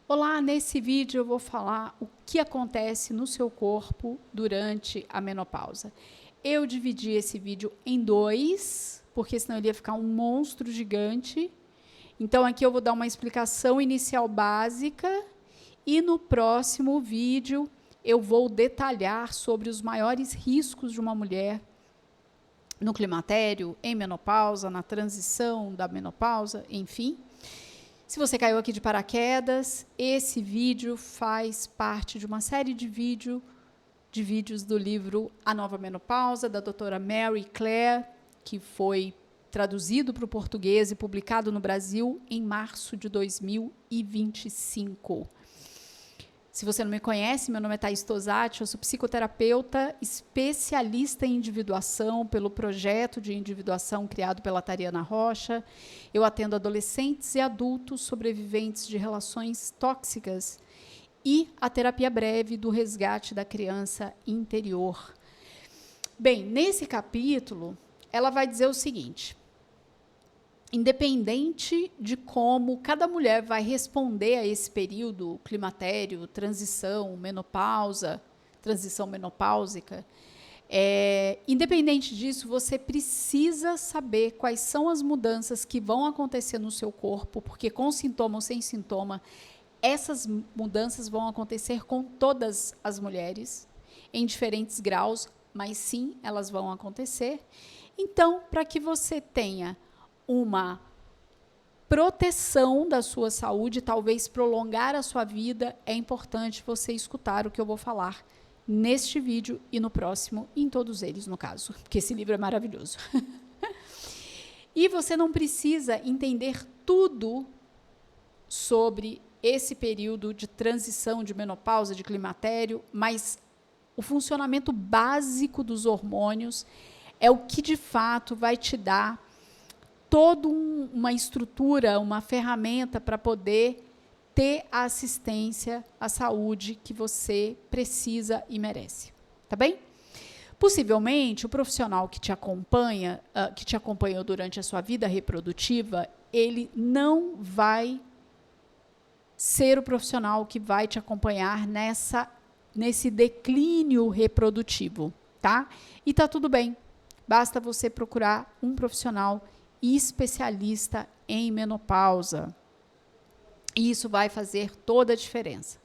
Olá, nesse vídeo eu vou falar o que acontece no seu corpo durante a menopausa. Eu dividi esse vídeo em dois, porque senão ele ia ficar um monstro gigante. Então aqui eu vou dar uma explicação inicial básica e no próximo vídeo eu vou detalhar sobre os maiores riscos de uma mulher no climatério, em menopausa, na transição da menopausa, enfim. Se você caiu aqui de paraquedas, esse vídeo faz parte de uma série de vídeos do livro A Nova Menopausa, da doutora Mary Claire, que foi traduzido para o português e publicado no Brasil em março de 2025. Se você não me conhece, meu nome é Thaís Tosati, eu sou psicoterapeuta, especialista em individuação pelo projeto de individuação criado pela Tariana Rocha. Eu atendo adolescentes e adultos sobreviventes de relações tóxicas e a terapia breve do resgate da criança interior. Bem, nesse capítulo, ela vai dizer o seguinte: independente de como cada mulher vai responder a esse período climatério, transição, menopausa, transição menopáusica, independente disso, você precisa saber quais são as mudanças que vão acontecer no seu corpo, porque com sintoma ou sem sintoma, essas mudanças vão acontecer com todas as mulheres, em diferentes graus, mas sim, elas vão acontecer. Então, para que você tenha uma proteção da sua saúde, talvez prolongar a sua vida, é importante você escutar o que eu vou falar neste vídeo e no próximo, em todos eles, no caso, porque esse livro é maravilhoso. E você não precisa entender tudo sobre esse período de transição, de menopausa, de climatério, mas o funcionamento básico dos hormônios é o que, de fato, vai te dar toda uma estrutura, uma ferramenta para poder ter a assistência à saúde que você precisa e merece. Tá bem? Possivelmente, o profissional que te acompanha, que te acompanhou durante a sua vida reprodutiva, ele não vai ser o profissional que vai te acompanhar nesse declínio reprodutivo, tá? E tá tudo bem. Basta você procurar um profissional especialista em menopausa. E isso vai fazer toda a diferença.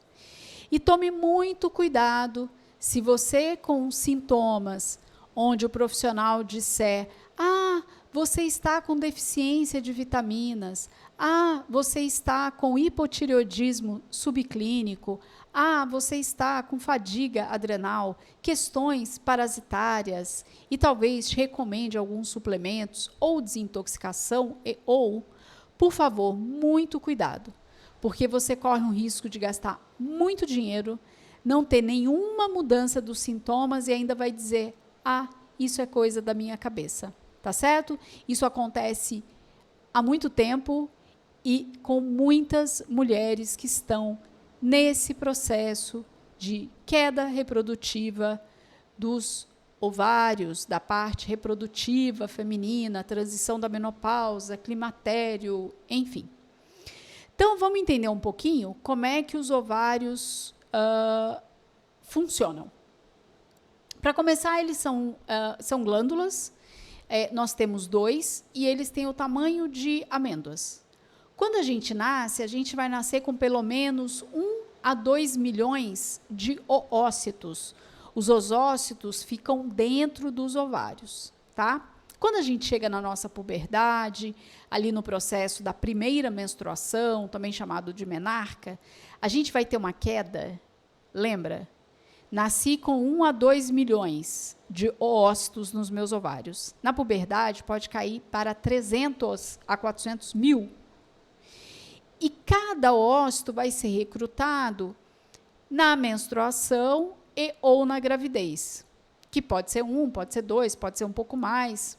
E tome muito cuidado se você com sintomas onde o profissional disser: "Ah, você está com deficiência de vitaminas. Ah, você está com hipotireoidismo subclínico. Ah, você está com fadiga adrenal, questões parasitárias", e talvez te recomende alguns suplementos ou desintoxicação ou, por favor, muito cuidado, porque você corre um risco de gastar muito dinheiro, não ter nenhuma mudança dos sintomas e ainda vai dizer: "Ah, isso é coisa da minha cabeça". Tá certo? Isso acontece há muito tempo e com muitas mulheres que estão nesse processo de queda reprodutiva dos ovários, da parte reprodutiva feminina, transição da menopausa, climatério, enfim. Então, vamos entender um pouquinho como é que os ovários funcionam. Para começar, eles são glândulas. Nós temos dois e eles têm o tamanho de amêndoas. Quando a gente nasce, a gente vai nascer com pelo menos 1 a 2 milhões de oócitos. Os oócitos ficam dentro dos ovários, tá? Quando a gente chega na nossa puberdade, ali no processo da primeira menstruação, também chamado de menarca, a gente vai ter uma queda, lembra? Nasci com 1 a 2 milhões de oócitos nos meus ovários. Na puberdade, pode cair para 300 a 400 mil. E cada oócito vai ser recrutado na menstruação e ou na gravidez, que pode ser 1, pode ser 2, pode ser um pouco mais,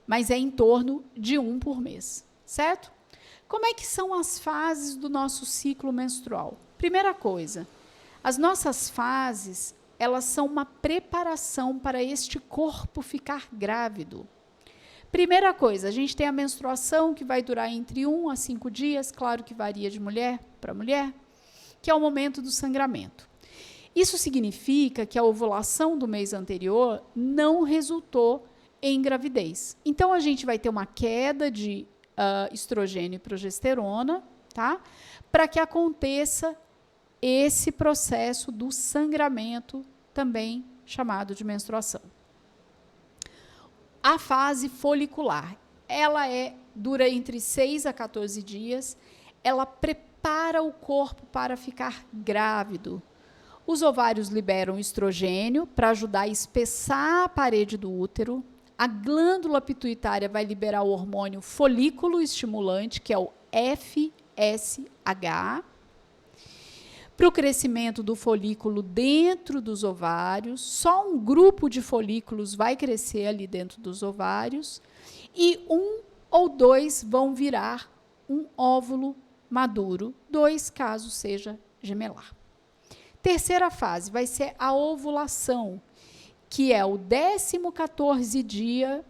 mas é em torno de 1 por mês, certo? Como é que são as fases do nosso ciclo menstrual? Primeira coisa, as nossas fases, elas são uma preparação para este corpo ficar grávido. Primeira coisa, a gente tem a menstruação que vai durar entre 1 a 5 dias, claro que varia de mulher para mulher, que é o momento do sangramento. Isso significa que a ovulação do mês anterior não resultou em gravidez. Então, a gente vai ter uma queda de estrogênio e progesterona, tá? Para que aconteça esse processo do sangramento, também chamado de menstruação. A fase folicular, ela dura entre 6 a 14 dias, ela prepara o corpo para ficar grávido. Os ovários liberam estrogênio para ajudar a espessar a parede do útero. A glândula pituitária vai liberar o hormônio folículo estimulante, que é o FSH, para o crescimento do folículo dentro dos ovários. Só um grupo de folículos vai crescer ali dentro dos ovários e 1 ou 2 vão virar um óvulo maduro, 2 caso seja gemelar. Terceira fase vai ser a ovulação, que é o 14º dia,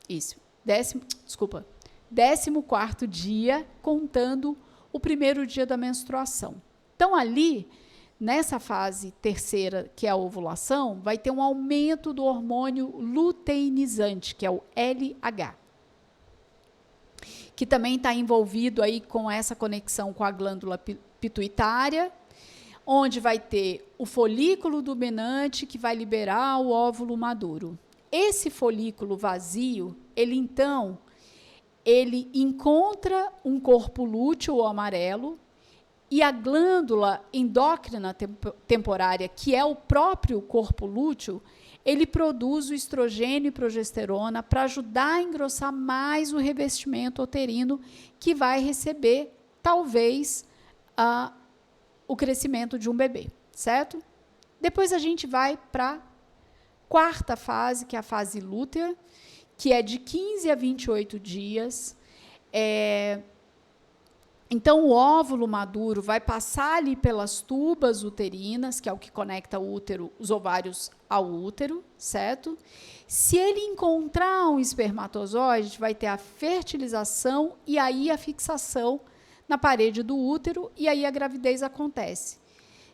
14º dia, contando o primeiro dia da menstruação. Então, ali, nessa fase terceira, que é a ovulação, vai ter um aumento do hormônio luteinizante, que é o LH, que também está envolvido aí com essa conexão com a glândula pituitária, onde vai ter o folículo dominante que vai liberar o óvulo maduro. Esse folículo vazio, ele encontra um corpo lúteo amarelo e a glândula endócrina temporária, que é o próprio corpo lúteo, ele produz o estrogênio e progesterona para ajudar a engrossar mais o revestimento uterino, que vai receber, talvez, o crescimento de um bebê, certo? Depois a gente vai para a quarta fase, que é a fase lútea, que é de 15 a 28 dias. Então, o óvulo maduro vai passar ali pelas tubas uterinas, que é o que conecta o útero, os ovários ao útero, certo? Se ele encontrar um espermatozoide, vai ter a fertilização e aí a fixação na parede do útero, e aí a gravidez acontece.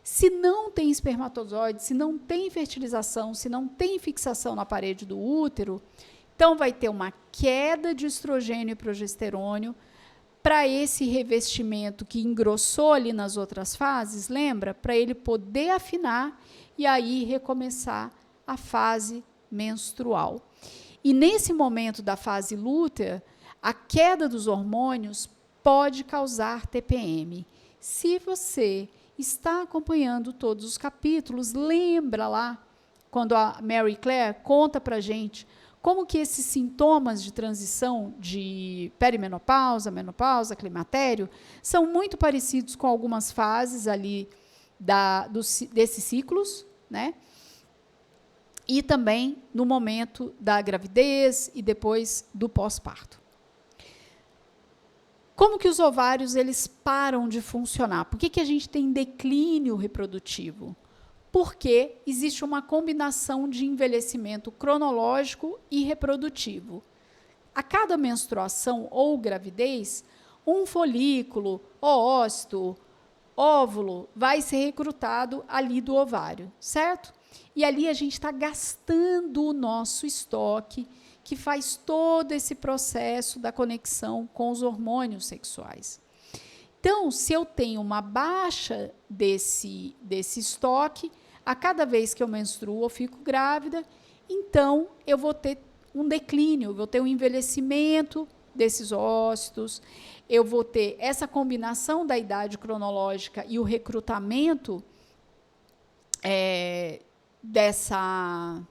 Se não tem espermatozoide, se não tem fertilização, se não tem fixação na parede do útero, então vai ter uma queda de estrogênio e progesterônio para esse revestimento que engrossou ali nas outras fases, lembra? Para ele poder afinar e aí recomeçar a fase menstrual. E nesse momento da fase lútea, a queda dos hormônios pode causar TPM. Se você está acompanhando todos os capítulos, lembra lá, quando a Mary Claire conta para a gente como que esses sintomas de transição de perimenopausa, menopausa, climatério, são muito parecidos com algumas fases ali desses ciclos, né? E também no momento da gravidez e depois do pós-parto. Como que os ovários eles param de funcionar? Por que a gente tem declínio reprodutivo? Porque existe uma combinação de envelhecimento cronológico e reprodutivo. A cada menstruação ou gravidez, um folículo, oócito, óvulo vai ser recrutado ali do ovário, certo? E ali a gente está gastando o nosso estoque, que faz todo esse processo da conexão com os hormônios sexuais. Então, se eu tenho uma baixa desse estoque, a cada vez que eu menstruo, eu fico grávida, então eu vou ter um declínio, eu vou ter um envelhecimento desses ócitos, eu vou ter essa combinação da idade cronológica e o recrutamento dessa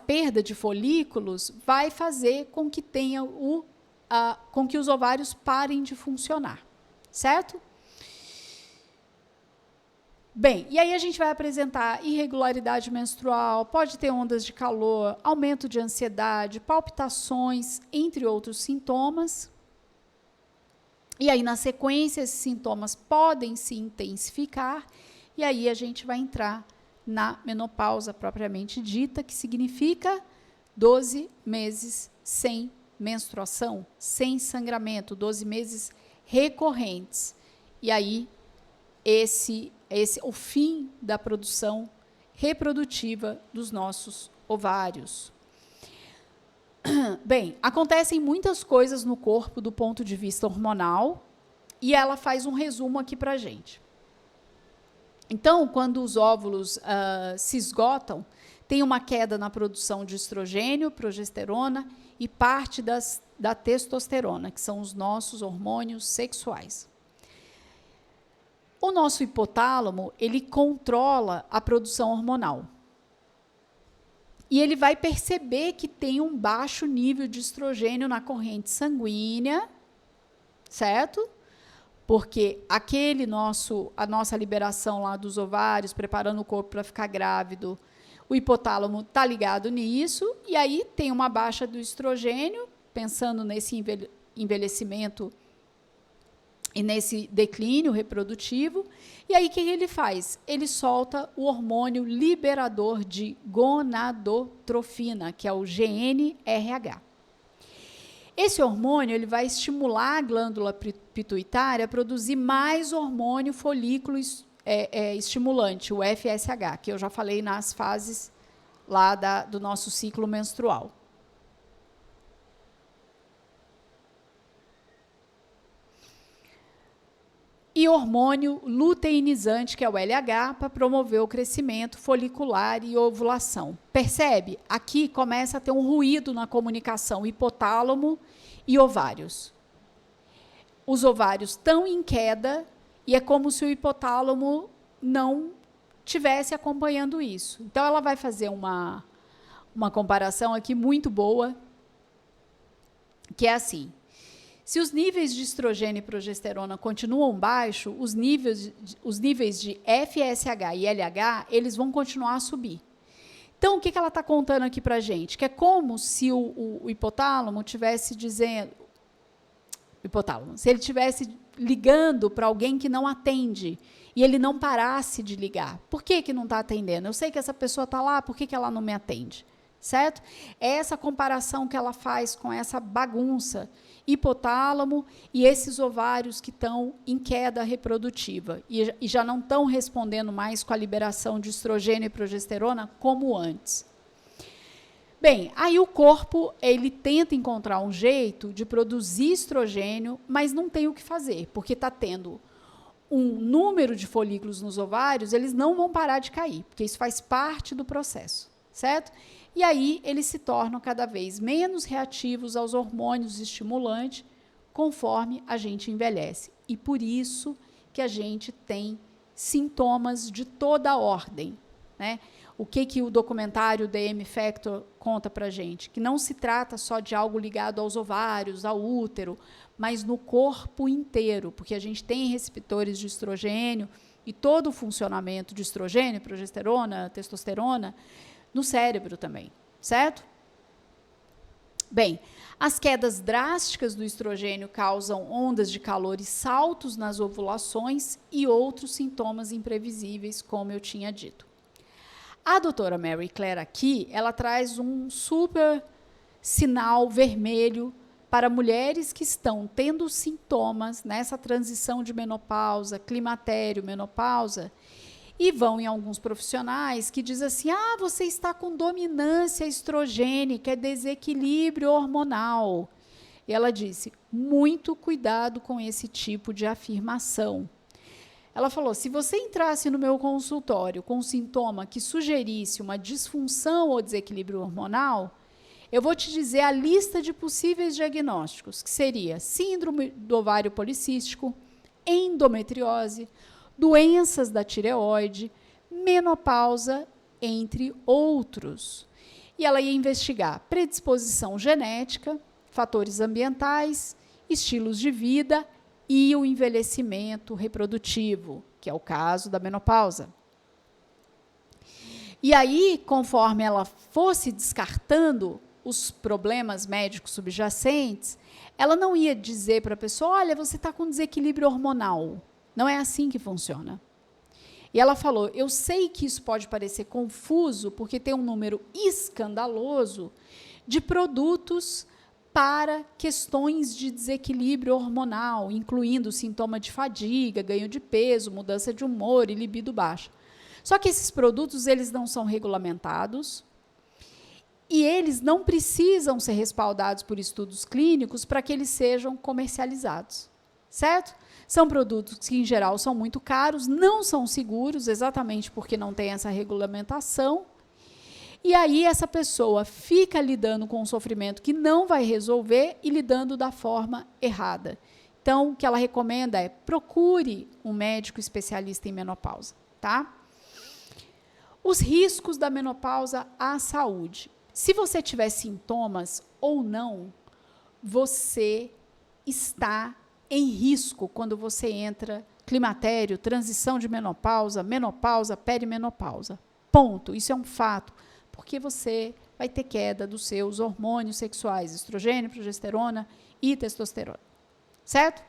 perda de folículos vai fazer com que tenha com que os ovários parem de funcionar, certo? Bem, e aí a gente vai apresentar irregularidade menstrual, pode ter ondas de calor, aumento de ansiedade, palpitações, entre outros sintomas. E aí, na sequência, esses sintomas podem se intensificar, e aí a gente vai entrar na menopausa propriamente dita, que significa 12 meses sem menstruação, sem sangramento, 12 meses recorrentes. E aí, esse o fim da produção reprodutiva dos nossos ovários. Bem, acontecem muitas coisas no corpo do ponto de vista hormonal, e ela faz um resumo aqui para a gente. Então, quando os óvulos se esgotam, tem uma queda na produção de estrogênio, progesterona e parte da testosterona, que são os nossos hormônios sexuais. O nosso hipotálamo, ele controla a produção hormonal. E ele vai perceber que tem um baixo nível de estrogênio na corrente sanguínea, certo? Porque a nossa liberação lá dos ovários, preparando o corpo para ficar grávido, o hipotálamo está ligado nisso, e aí tem uma baixa do estrogênio, pensando nesse envelhecimento e nesse declínio reprodutivo. E aí, o que ele faz? Ele solta o hormônio liberador de gonadotrofina, que é o GnRH. Esse hormônio ele vai estimular a glândula pituitária a produzir mais hormônio folículo estimulante, o FSH, que eu já falei nas fases lá do nosso ciclo menstrual. E hormônio luteinizante, que é o LH, para promover o crescimento folicular e ovulação. Percebe? Aqui começa a ter um ruído na comunicação hipotálamo e ovários. Os ovários estão em queda e é como se o hipotálamo não estivesse acompanhando isso. Então, ela vai fazer uma comparação aqui muito boa, que é assim. Se os níveis de estrogênio e progesterona continuam baixos, os níveis de FSH e LH, eles vão continuar a subir. Então, o que ela está contando aqui para a gente? Que é como se o hipotálamo estivesse dizendo... se ele estivesse ligando para alguém que não atende e ele não parasse de ligar. Por que não está atendendo? Eu sei que essa pessoa está lá, por que ela não me atende? Certo? É essa comparação que ela faz com essa bagunça, hipotálamo e esses ovários que estão em queda reprodutiva e já não estão respondendo mais com a liberação de estrogênio e progesterona como antes. Bem, aí o corpo ele tenta encontrar um jeito de produzir estrogênio, mas não tem o que fazer, porque está tendo um número de folículos nos ovários, eles não vão parar de cair, porque isso faz parte do processo, certo? E aí eles se tornam cada vez menos reativos aos hormônios estimulantes conforme a gente envelhece. E por isso que a gente tem sintomas de toda a ordem, né? O que o documentário The M Factor conta para a gente? Que não se trata só de algo ligado aos ovários, ao útero, mas no corpo inteiro, porque a gente tem receptores de estrogênio e todo o funcionamento de estrogênio, progesterona, testosterona, no cérebro também, certo? Bem, as quedas drásticas do estrogênio causam ondas de calor e saltos nas ovulações e outros sintomas imprevisíveis, como eu tinha dito. A doutora Mary Claire aqui, ela traz um super sinal vermelho para mulheres que estão tendo sintomas nessa transição de menopausa, climatério, menopausa, e vão em alguns profissionais que dizem assim, você está com dominância estrogênica, é desequilíbrio hormonal. E ela disse, muito cuidado com esse tipo de afirmação. Ela falou, se você entrasse no meu consultório com um sintoma que sugerisse uma disfunção ou desequilíbrio hormonal, eu vou te dizer a lista de possíveis diagnósticos, que seria síndrome do ovário policístico, endometriose, doenças da tireoide, menopausa, entre outros. E ela ia investigar predisposição genética, fatores ambientais, estilos de vida e o envelhecimento reprodutivo, que é o caso da menopausa. E aí, conforme ela fosse descartando os problemas médicos subjacentes, ela não ia dizer para a pessoa, olha, você está com desequilíbrio hormonal. Não é assim que funciona. E ela falou, eu sei que isso pode parecer confuso, porque tem um número escandaloso de produtos para questões de desequilíbrio hormonal, incluindo sintoma de fadiga, ganho de peso, mudança de humor e libido baixa. Só que esses produtos, eles não são regulamentados e eles não precisam ser respaldados por estudos clínicos para que eles sejam comercializados, certo? São produtos que, em geral, são muito caros, não são seguros, exatamente porque não tem essa regulamentação. E aí essa pessoa fica lidando com um sofrimento que não vai resolver e lidando da forma errada. Então, o que ela recomenda é procure um médico especialista em menopausa, tá? Os riscos da menopausa à saúde. Se você tiver sintomas ou não, você está em risco quando você entra climatério, transição de menopausa, menopausa, perimenopausa. Ponto. Isso é um fato. Porque você vai ter queda dos seus hormônios sexuais, estrogênio, progesterona e testosterona. Certo?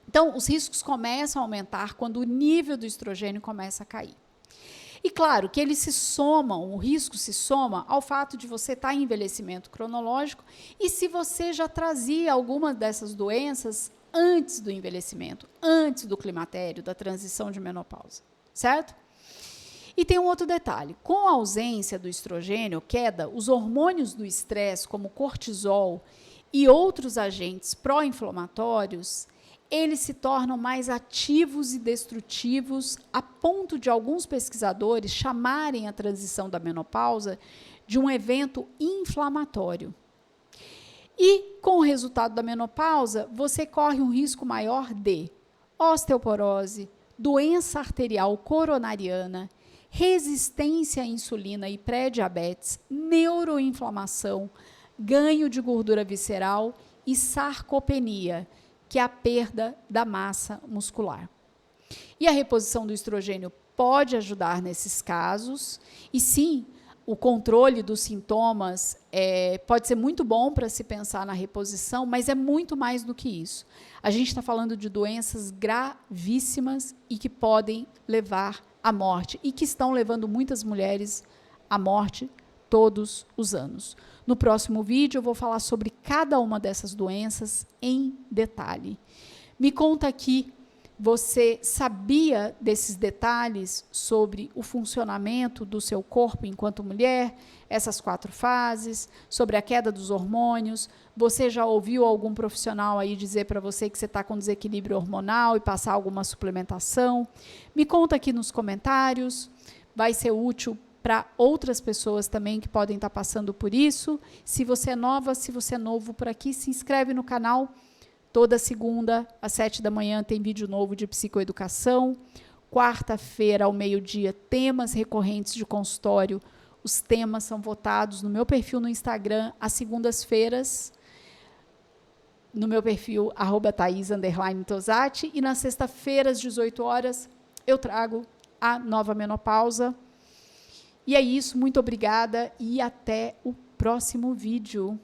Então, os riscos começam a aumentar quando o nível do estrogênio começa a cair. E claro que eles se somam, o risco se soma ao fato de você estar em envelhecimento cronológico e se você já trazia alguma dessas doenças antes do envelhecimento, antes do climatério, da transição de menopausa. Certo? E tem um outro detalhe, com a ausência do estrogênio, queda, os hormônios do estresse, como cortisol e outros agentes pró-inflamatórios, eles se tornam mais ativos e destrutivos a ponto de alguns pesquisadores chamarem a transição da menopausa de um evento inflamatório. E, com o resultado da menopausa, você corre um risco maior de osteoporose, doença arterial coronariana, resistência à insulina e pré-diabetes, neuroinflamação, ganho de gordura visceral e sarcopenia, que é a perda da massa muscular. E a reposição do estrogênio pode ajudar nesses casos, e sim, o controle dos sintomas pode ser muito bom para se pensar na reposição, mas é muito mais do que isso. A gente está falando de doenças gravíssimas e que podem levar à morte, e que estão levando muitas mulheres à morte todos os anos. No próximo vídeo eu vou falar sobre cada uma dessas doenças em detalhe. Me conta aqui, você sabia desses detalhes sobre o funcionamento do seu corpo enquanto mulher, essas 4 fases, sobre a queda dos hormônios? Você já ouviu algum profissional aí dizer para você que você está com desequilíbrio hormonal e passar alguma suplementação? Me conta aqui nos comentários, vai ser útil para outras pessoas também que podem estar passando por isso. Se você é nova, se você é novo por aqui, se inscreve no canal. Toda segunda, às 7 da manhã, tem vídeo novo de psicoeducação. Quarta-feira, ao meio-dia, temas recorrentes de consultório. Os temas são votados no meu perfil no Instagram, às segundas-feiras, no meu perfil, @Thais_Tosati. E nas sexta-feiras, às 18 horas, eu trago a nova menopausa. E é isso, muito obrigada e até o próximo vídeo.